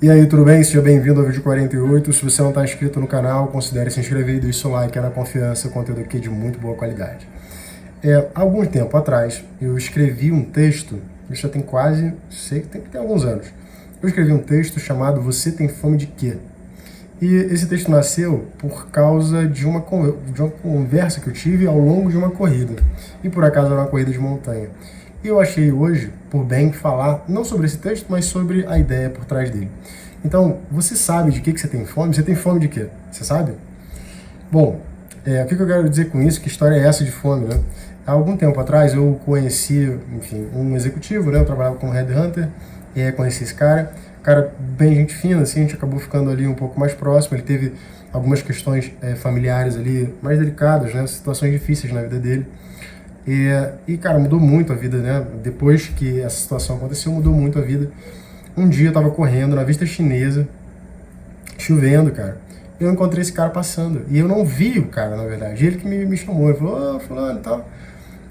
E aí, tudo bem? Seja bem-vindo ao vídeo 48. Se você não está inscrito no canal, considere se inscrever e deixe seu like, é na confiança, o conteúdo aqui é de muito boa qualidade. Há algum tempo atrás, eu escrevi um texto, isso já tem quase, sei que tem que ter alguns anos. Eu escrevi um texto chamado Você Tem Fome de Quê? E esse texto nasceu por causa de uma conversa que eu tive ao longo de uma corrida. E por acaso era uma corrida de montanha. E eu achei hoje, por bem, falar não sobre esse texto, mas sobre a ideia por trás dele. Então, você sabe de que você tem fome? Você tem fome de quê? Você sabe? Bom, o que eu quero dizer com isso? Que história é essa de fome, né? Há algum tempo atrás eu conheci, enfim, um executivo, né? Eu trabalhava como headhunter, e aí conheci esse cara bem gente fina, assim, a gente acabou ficando ali um pouco mais próximo. Ele teve algumas questões familiares ali mais delicadas, né? Situações difíceis na vida dele. E, cara, mudou muito a vida, né? Depois que essa situação aconteceu, mudou muito a vida. Um dia eu tava correndo na Vista Chinesa, chovendo, cara. Eu encontrei esse cara passando. E eu não vi o cara, na verdade. Ele que me chamou. Ele falou, ô, fulano e tal.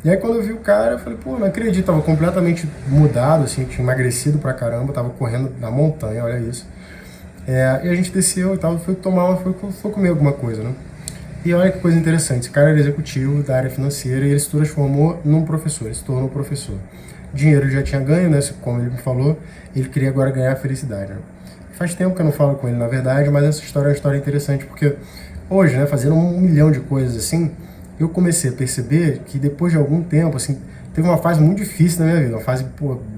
E aí quando eu vi o cara, eu falei, pô, não acredito. Tava completamente mudado, assim, tinha emagrecido pra caramba. Tava correndo na montanha, olha isso. E a gente desceu e tal, foi comer alguma coisa, né? E olha que coisa interessante, esse cara era executivo da área financeira e ele se transformou num professor, ele se tornou professor. Dinheiro ele já tinha ganho, né, como ele me falou, ele queria agora ganhar a felicidade, né? Faz tempo que eu não falo com ele, na verdade, mas essa história é uma história interessante, porque hoje, né, fazendo 1 milhão de coisas assim, eu comecei a perceber que depois de algum tempo, assim, teve uma fase muito difícil na minha vida, uma fase,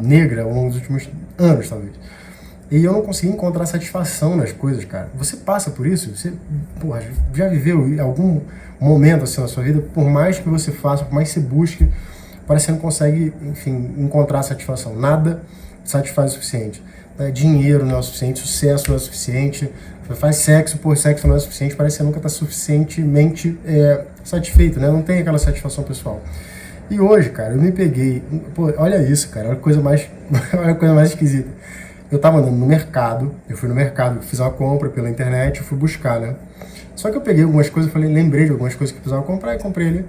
negra ao longo dos últimos anos, talvez. E eu não consegui encontrar satisfação nas coisas, cara. Você passa por isso? Você, já viveu em algum momento assim na sua vida? Por mais que você faça, por mais que você busque, parece que você não consegue, enfim, encontrar satisfação. Nada satisfaz o suficiente. Dinheiro não é o suficiente, sucesso não é o suficiente. Você faz sexo, sexo não é o suficiente. Parece que você nunca está suficientemente satisfeito, né? Não tem aquela satisfação pessoal. E hoje, cara, eu me peguei... olha isso, cara. Olha a coisa mais, olha a coisa mais esquisita. Eu tava andando no mercado, eu fui no mercado, fiz uma compra pela internet, eu fui buscar, né? Só que eu peguei algumas coisas, lembrei de algumas coisas que eu precisava comprar e comprei ali.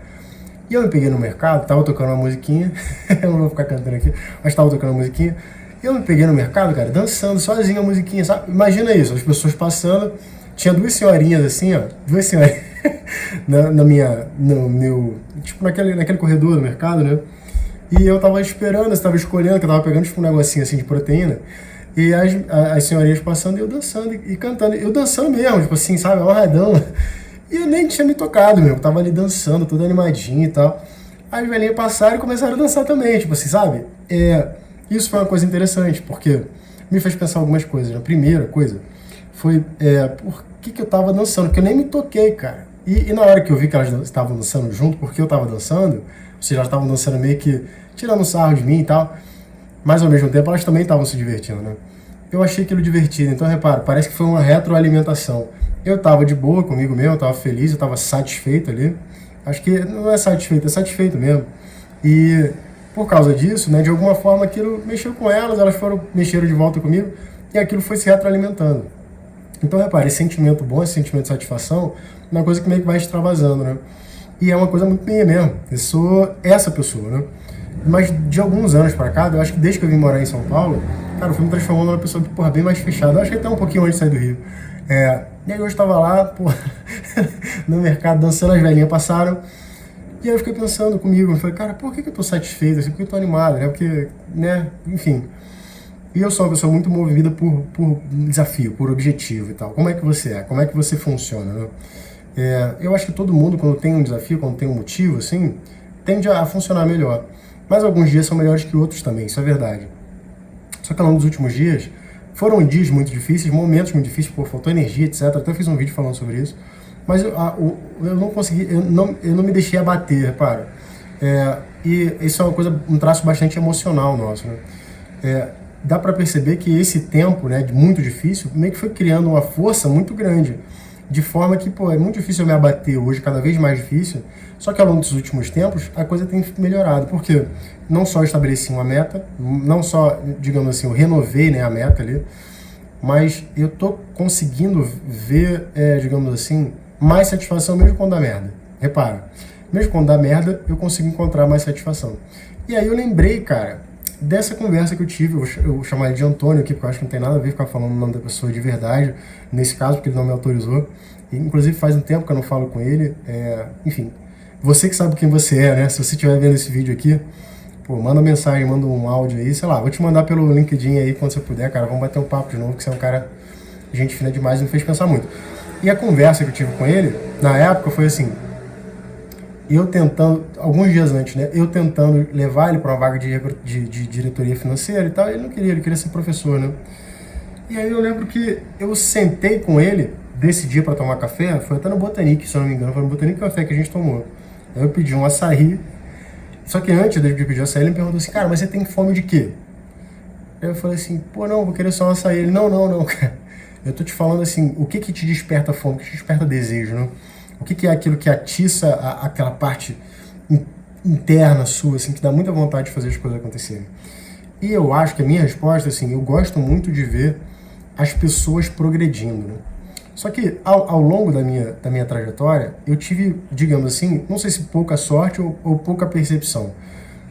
E eu me peguei no mercado, tava tocando uma musiquinha, eu não vou ficar cantando aqui, mas tava tocando uma musiquinha. E eu me peguei no mercado, cara, dançando sozinho a musiquinha, sabe? Imagina isso, as pessoas passando, tinha duas senhorinhas assim, ó, duas senhorinhas no meu, tipo naquele corredor do mercado, né? E eu tava esperando, eu tava escolhendo, que eu tava pegando tipo um negocinho assim de proteína. E as senhorinhas passando e eu dançando e cantando. Eu dançando mesmo, tipo assim, sabe, amarradão. E eu nem tinha me tocado mesmo, eu tava ali dançando, todo animadinho e tal. As velhinhas passaram e começaram a dançar também, tipo assim, sabe? Isso foi uma coisa interessante, porque me fez pensar algumas coisas. A primeira coisa foi por que eu tava dançando, porque eu nem me toquei, cara. E na hora que eu vi que elas estavam dançando junto, porque eu tava dançando, ou seja, elas estavam dançando meio que tirando sarro de mim e tal, mas ao mesmo tempo elas também estavam se divertindo, né? Eu achei aquilo divertido, então repara, parece que foi uma retroalimentação. Eu tava de boa comigo mesmo, eu tava feliz, eu tava satisfeito ali. Acho que não é satisfeito, é satisfeito mesmo. E por causa disso, né, de alguma forma aquilo mexeu com elas, mexeram de volta comigo e aquilo foi se retroalimentando. Então repara, esse sentimento bom, esse sentimento de satisfação, é uma coisa que meio que vai extravasando, né? E é uma coisa muito minha mesmo, eu sou essa pessoa, né? Mas de alguns anos pra cá, eu acho que desde que eu vim morar em São Paulo, cara, eu fui me transformando numa pessoa, bem mais fechada. Eu acho que até um pouquinho antes de sair do Rio. E aí hoje eu tava lá, no mercado, dançando, as velhinhas passaram. E aí eu fiquei pensando comigo, eu falei, cara, por que eu tô satisfeito, assim, por que eu tô animado, né? Porque, né, enfim. E eu sou uma pessoa muito movida por desafio, por objetivo e tal. Como é que você é? Como é que você funciona, né? Eu acho que todo mundo, quando tem um desafio, quando tem um motivo, assim, tende a funcionar melhor. Mas alguns dias são melhores que outros também, isso é verdade. Só que ao longo dos últimos dias, foram dias muito difíceis, momentos muito difíceis, faltou energia, etc. Até fiz um vídeo falando sobre isso. Mas eu não consegui, eu não me deixei abater, repara. E isso é uma coisa, um traço bastante emocional nosso, né? Dá pra perceber que esse tempo, né, de muito difícil, meio que foi criando uma força muito grande. De forma que, é muito difícil eu me abater hoje, cada vez mais difícil. Só que ao longo dos últimos tempos, a coisa tem melhorado. Porque não só eu estabeleci uma meta, não só, digamos assim, eu renovei, né, a meta ali, mas eu tô conseguindo ver, digamos assim, mais satisfação mesmo quando dá merda. Repara, mesmo quando dá merda, eu consigo encontrar mais satisfação. E aí eu lembrei, cara, dessa conversa que eu tive. Eu vou chamar ele de Antônio aqui, porque eu acho que não tem nada a ver ficar falando o nome da pessoa de verdade, nesse caso, porque ele não me autorizou. E, inclusive faz um tempo que eu não falo com ele. Enfim, você que sabe quem você é, né? Se você estiver vendo esse vídeo aqui, pô, manda mensagem, manda um áudio aí, sei lá, vou te mandar pelo LinkedIn aí quando você puder, cara. Vamos bater um papo de novo, que você é um cara, gente fina demais e me fez pensar muito. E a conversa que eu tive com ele, na época, foi assim, eu tentando, alguns dias antes, né, eu tentando levar ele para uma vaga de diretoria financeira e tal, ele não queria, ele queria ser professor, né. E aí eu lembro que eu sentei com ele, desse dia para tomar café, foi até no Botanique, se eu não me engano, foi no Botanique Café que a gente tomou. Aí eu pedi um açaí, só que antes de pedir o açaí, ele me perguntou assim, cara, mas você tem fome de quê? Aí eu falei assim, pô, não, vou querer só um açaí. Ele, não, cara. Eu tô te falando assim, o que te desperta fome, o que te desperta desejo, né? O que é aquilo que atiça aquela parte interna sua, assim, que dá muita vontade de fazer as coisas acontecerem. E eu acho que a minha resposta, assim, eu gosto muito de ver as pessoas progredindo, né? Só que ao longo da minha trajetória, eu tive, digamos assim, não sei se pouca sorte ou pouca percepção,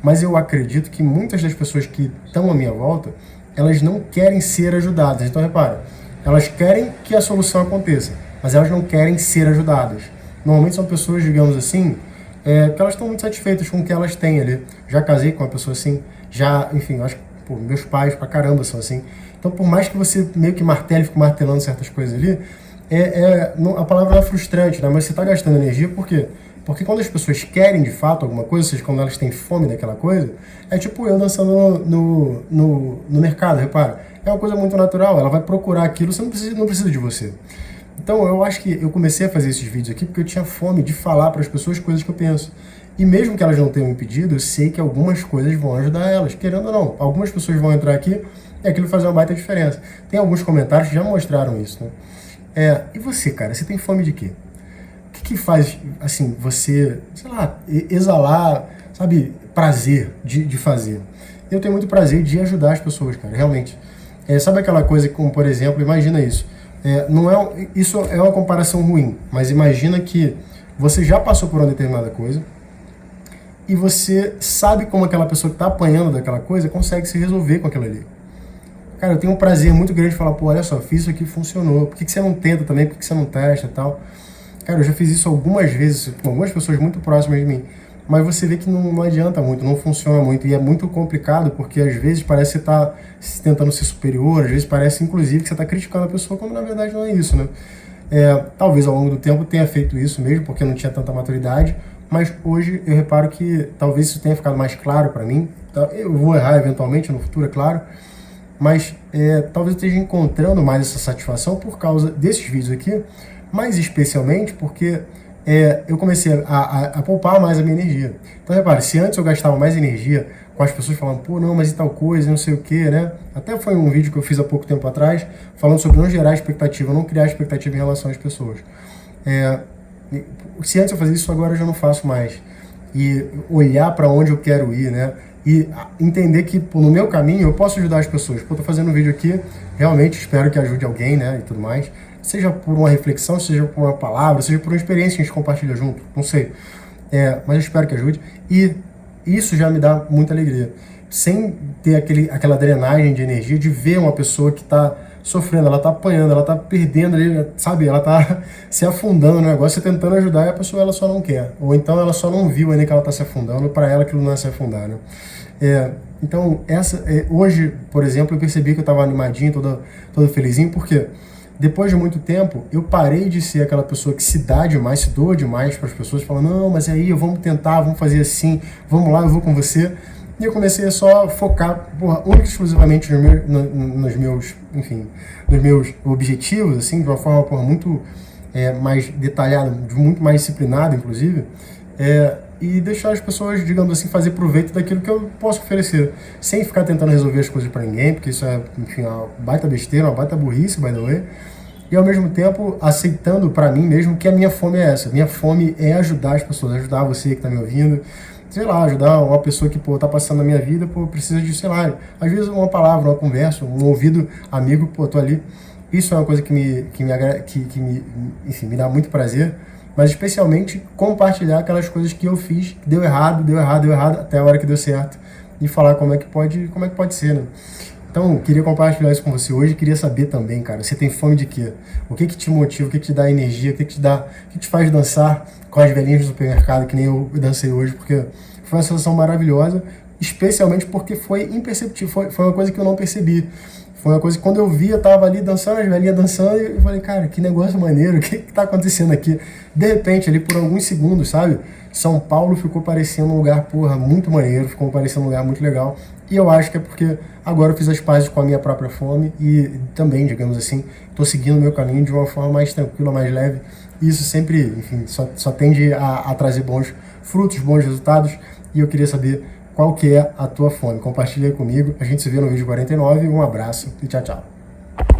mas eu acredito que muitas das pessoas que estão à minha volta, elas não querem ser ajudadas. Então, repara, elas querem que a solução aconteça, mas elas não querem ser ajudadas. Normalmente são pessoas, digamos assim, que elas estão muito satisfeitas com o que elas têm ali. Já casei com uma pessoa assim, enfim, acho que meus pais pra caramba são assim. Então, por mais que você meio que martele, fique martelando certas coisas ali, a palavra é frustrante, né? Mas você está gastando energia por quê? Porque quando as pessoas querem de fato alguma coisa, ou seja, quando elas têm fome daquela coisa, é tipo eu dançando no mercado, repara. É uma coisa muito natural, ela vai procurar aquilo, você não precisa de você. Então eu acho que eu comecei a fazer esses vídeos aqui porque eu tinha fome de falar para as pessoas coisas que eu penso. E mesmo que elas não tenham me pedido, eu sei que algumas coisas vão ajudar elas, querendo ou não. Algumas pessoas vão entrar aqui e aquilo vai fazer uma baita diferença. Tem alguns comentários que já mostraram isso, né? E você, cara, você tem fome de quê? O que faz, assim, você, sei lá, exalar, sabe, prazer de fazer? Eu tenho muito prazer de ajudar as pessoas, cara, realmente. Sabe aquela coisa como, por exemplo, imagina isso. Isso é uma comparação ruim, mas imagina que você já passou por uma determinada coisa e você sabe como aquela pessoa que está apanhando daquela coisa consegue se resolver com aquilo ali. Cara, eu tenho um prazer muito grande de falar, pô, olha só, fiz isso aqui, funcionou. Por que você não tenta também? Por que você não testa e tal? Cara, eu já fiz isso algumas vezes com algumas pessoas muito próximas de mim. Mas você vê que não adianta muito, não funciona muito. E é muito complicado, porque às vezes parece que você está tentando ser superior, às vezes parece, inclusive, que você está criticando a pessoa, quando na verdade não é isso, né? Talvez ao longo do tempo tenha feito isso mesmo, porque não tinha tanta maturidade. Mas hoje eu reparo que talvez isso tenha ficado mais claro para mim. Eu vou errar eventualmente no futuro, é claro. Mas talvez eu esteja encontrando mais essa satisfação por causa desses vídeos aqui, mais especialmente porque eu comecei a poupar mais a minha energia. Então, repare, se antes eu gastava mais energia com as pessoas falando, pô, não, mas e tal coisa, não sei o que, né? Até foi um vídeo que eu fiz há pouco tempo atrás, falando sobre não gerar expectativa, não criar expectativa em relação às pessoas. Se antes eu fazia isso, agora eu já não faço mais. E olhar para onde eu quero ir, né? E entender que, pô, no meu caminho eu posso ajudar as pessoas. Pô, tô fazendo um vídeo aqui, realmente espero que ajude alguém, né, e tudo mais. Seja por uma reflexão, seja por uma palavra, seja por uma experiência que a gente compartilha junto, não sei. Mas eu espero que ajude. E isso já me dá muita alegria. Sem ter aquela drenagem de energia de ver uma pessoa que está sofrendo, ela está apanhando, ela está perdendo ali, sabe? Ela está se afundando no negócio, você tentando ajudar e a pessoa ela só não quer. Ou então ela só não viu ainda que ela está se afundando, para ela aquilo não é se afundar, né? Então, hoje, por exemplo, eu percebi que eu estava animadinho, todo felizinho, porque depois de muito tempo, eu parei de ser aquela pessoa que se dá demais, se doa demais para as pessoas, falando, não, mas aí, vamos tentar, vamos fazer assim, vamos lá, eu vou com você. E eu comecei a só focar, única e exclusivamente nos meus objetivos, assim, de uma forma muito mais detalhada, muito mais disciplinada, inclusive, e deixar as pessoas, digamos assim, fazer proveito daquilo que eu posso oferecer, sem ficar tentando resolver as coisas para ninguém, porque isso é, enfim, uma baita besteira, uma baita burrice, by the way, e ao mesmo tempo aceitando para mim mesmo que a minha fome é essa. Minha fome é ajudar as pessoas, ajudar você que está me ouvindo, sei lá, ajudar uma pessoa que, tá passando na minha vida, precisa de, sei lá, às vezes uma palavra, uma conversa, um ouvido amigo, tô ali. Isso é uma coisa que enfim, me dá muito prazer, mas especialmente compartilhar aquelas coisas que eu fiz, que deu errado, até a hora que deu certo. e falar como é que pode ser, né? Então, queria compartilhar isso com você hoje. Queria saber também, cara, você tem fome de quê? O que te motiva? O que te dá energia? O que te faz dançar com as velhinhas do supermercado, que nem eu dancei hoje? Porque foi uma sensação maravilhosa, especialmente porque foi imperceptível. Foi uma coisa que eu não percebi. Foi uma coisa que quando eu vi, eu tava ali dançando, as velhinhas dançando, e eu falei, cara, que negócio maneiro, o que tá acontecendo aqui? De repente, ali por alguns segundos, sabe? São Paulo ficou parecendo um lugar, porra, muito maneiro, ficou parecendo um lugar muito legal. E eu acho que é porque agora eu fiz as pazes com a minha própria fome e também, digamos assim, tô seguindo o meu caminho de uma forma mais tranquila, mais leve. E isso sempre, enfim, só tende a trazer bons frutos, bons resultados. E eu queria saber qual que é a tua fome. Compartilha aí comigo. A gente se vê no vídeo 49. Um abraço e tchau, tchau.